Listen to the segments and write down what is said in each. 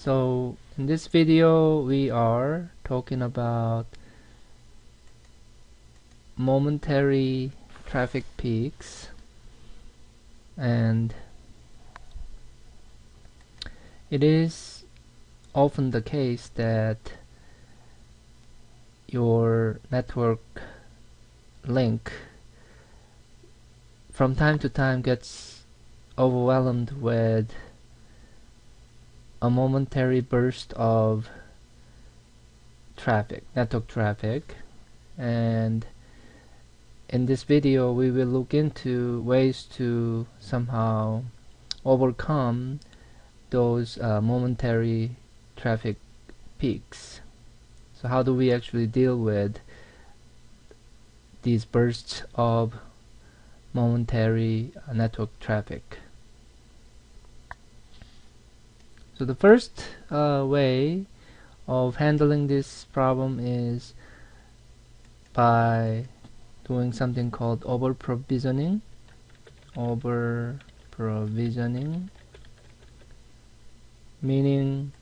So in this video we are talking about momentary traffic peaks, and it is often the case that your network link from time to time gets overwhelmed with a momentary burst of network traffic, and in this video we will look into ways to somehow overcome those momentary traffic peaks. So how do we actually deal with these bursts of momentary network traffic? So the first way of handling this problem is by doing something called overprovisioning. Overprovisioning meaning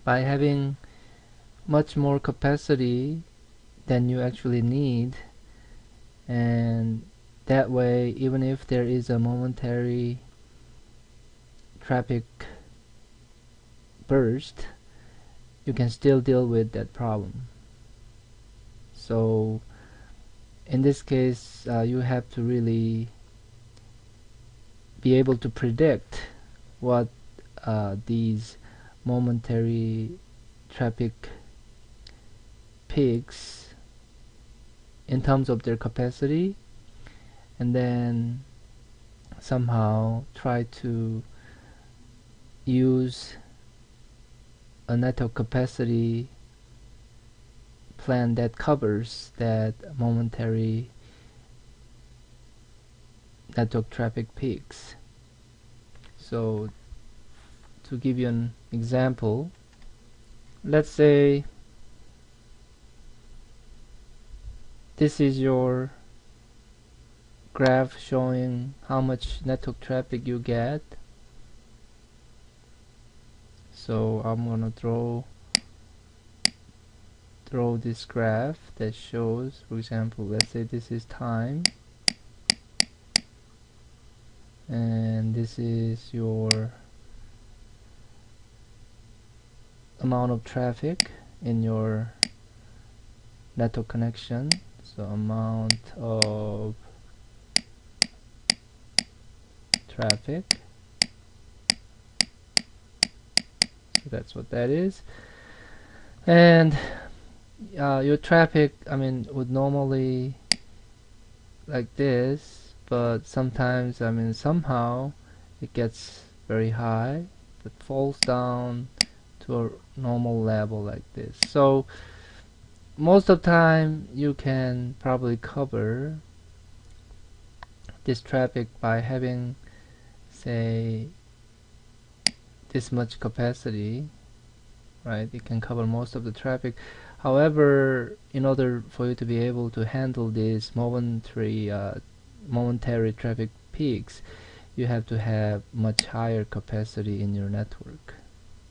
by having much more capacity than you actually need, and that way even if there is a momentary traffic burst, you can still deal with that problem. So in this case you have to really be able to predict what these momentary traffic peaks in terms of their capacity, and then somehow try to use a network capacity plan that covers that momentary network traffic peaks. So to give you an example, let's say this is your graph showing how much network traffic you get. So I'm gonna draw this graph that shows, for example, let's say this is time and this is your amount of traffic in your network connection. So amount of traffic, so that's what that is. And your traffic, would normally like this, but sometimes somehow it gets very high but falls down to a normal level like this. So most of the time you can probably cover this traffic by having, say, this much capacity, right? It can cover most of the traffic. However, in order for you to be able to handle these momentary traffic peaks, you have to have much higher capacity in your network.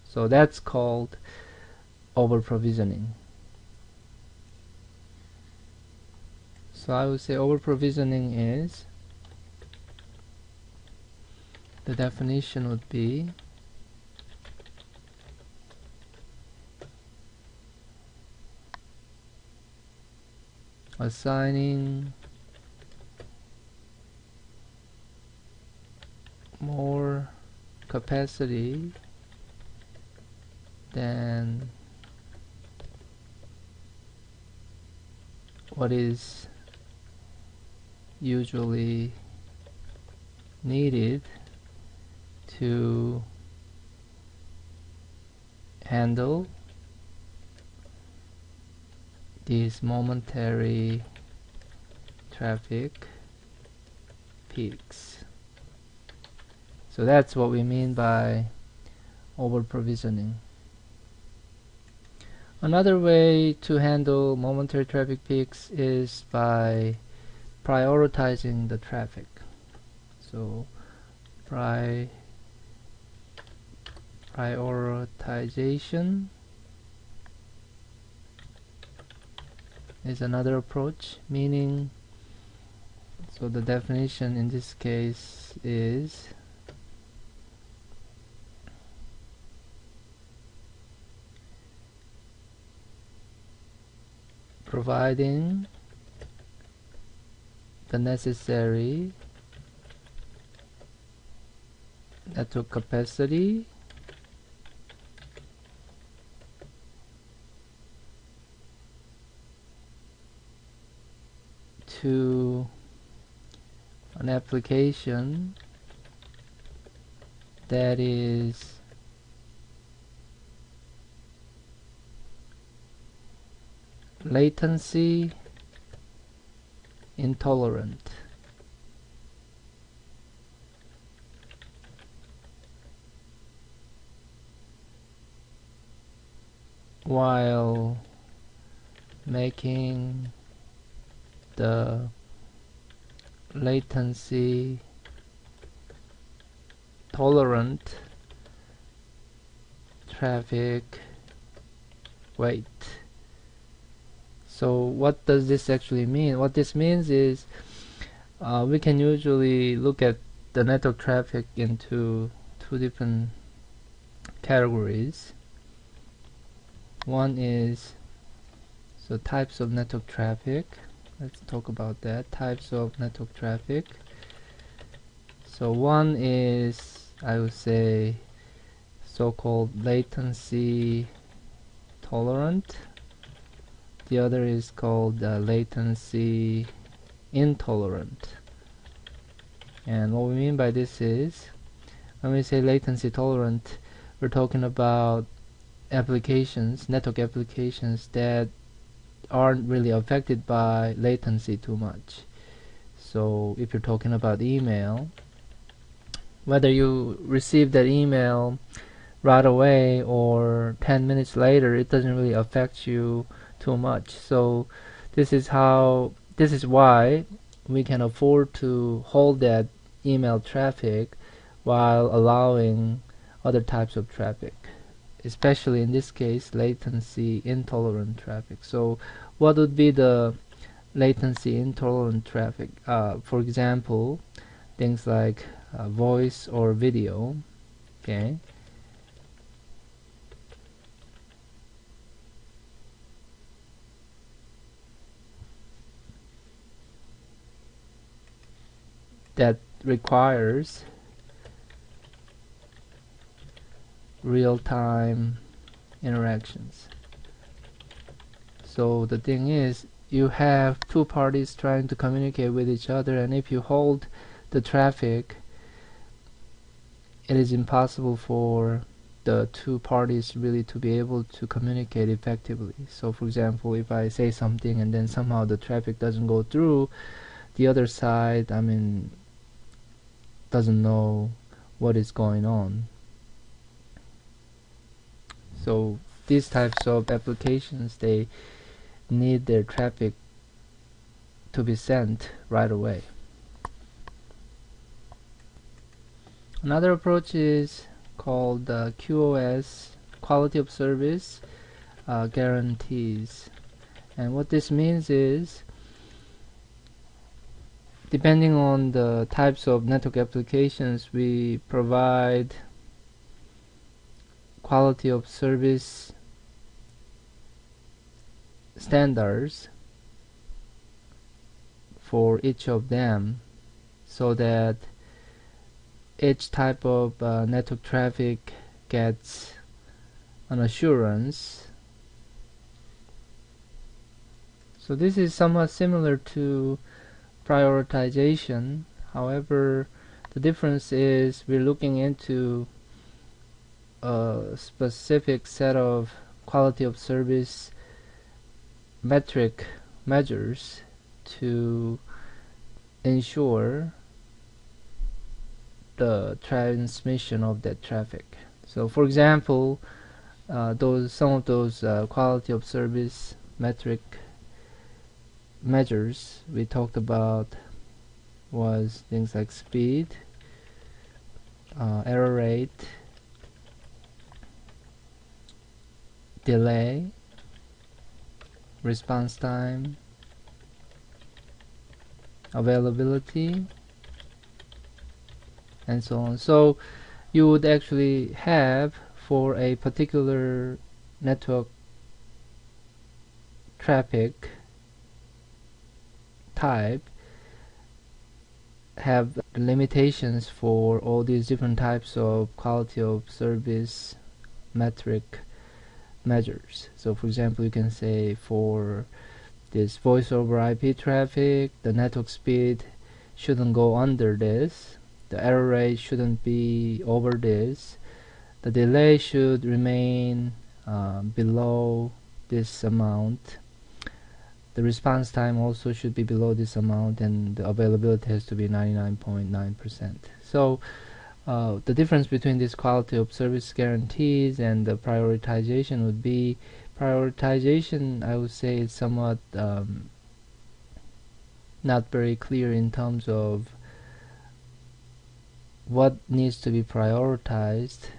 So that's called overprovisioning. So I would say overprovisioning is, the definition would be assigning more capacity than what is usually needed to handle these momentary traffic peaks. So that's what we mean by overprovisioning. Another way to handle momentary traffic peaks is by prioritizing the traffic. So Prioritization is another approach, meaning, so the definition in this case is providing the necessary network capacity to an application that is latency intolerant. While making the latency tolerant traffic wait. So what does this actually mean? What this means is we can usually look at the network traffic into two different categories. One is types of network traffic. Let's talk about that. Types of network traffic. So one is, I would say, so-called latency tolerant. The other is called latency intolerant. And what we mean by this is, when we say latency tolerant, we're talking about applications, network applications that aren't really affected by latency too much. So if you're talking about email, whether you receive that email right away or 10 minutes later, it doesn't really affect you too much. So this is why we can afford to hold that email traffic while allowing other types of traffic, especially in this case latency intolerant traffic. So what would be the latency intolerant traffic? For example, things like voice or video. Okay, that requires real-time interactions. So the thing is, you have two parties trying to communicate with each other, and if you hold the traffic, it is impossible for the two parties really to be able to communicate effectively. So for example, if I say something and then somehow the traffic doesn't go through, the other side, doesn't know what is going on. So these types of applications, they need their traffic to be sent right away. Another approach is called QoS, quality of service guarantees. And what this means is, depending on the types of network applications, we provide quality of service standards for each of them, so that each type of network traffic gets an assurance. So this is somewhat similar to prioritization. However, the difference is we're looking into a specific set of quality of service metric measures to ensure the transmission of that traffic. So for example, some of those quality of service metric measures we talked about was things like speed, error rate, delay, response time, availability, and so on. So you would actually have, for a particular network traffic type, have limitations for all these different types of quality of service metric measures. So for example, you can say for this voice over IP traffic, the network speed shouldn't go under this, the error rate shouldn't be over this, the delay should remain below this amount, the response time also should be below this amount, and the availability has to be 99.9%. So the difference between this quality of service guarantees and the prioritization would be, prioritization, I would say, is somewhat not very clear in terms of what needs to be prioritized.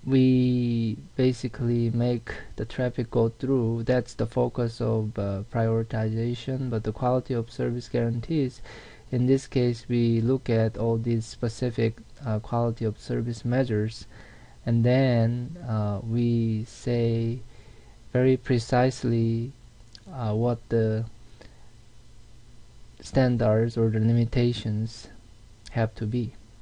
We basically make the traffic go through. That's the focus of prioritization. But the quality of service guarantees, in this case, we look at all these specific quality of service measures, and then we say very precisely what the standards or the limitations have to be.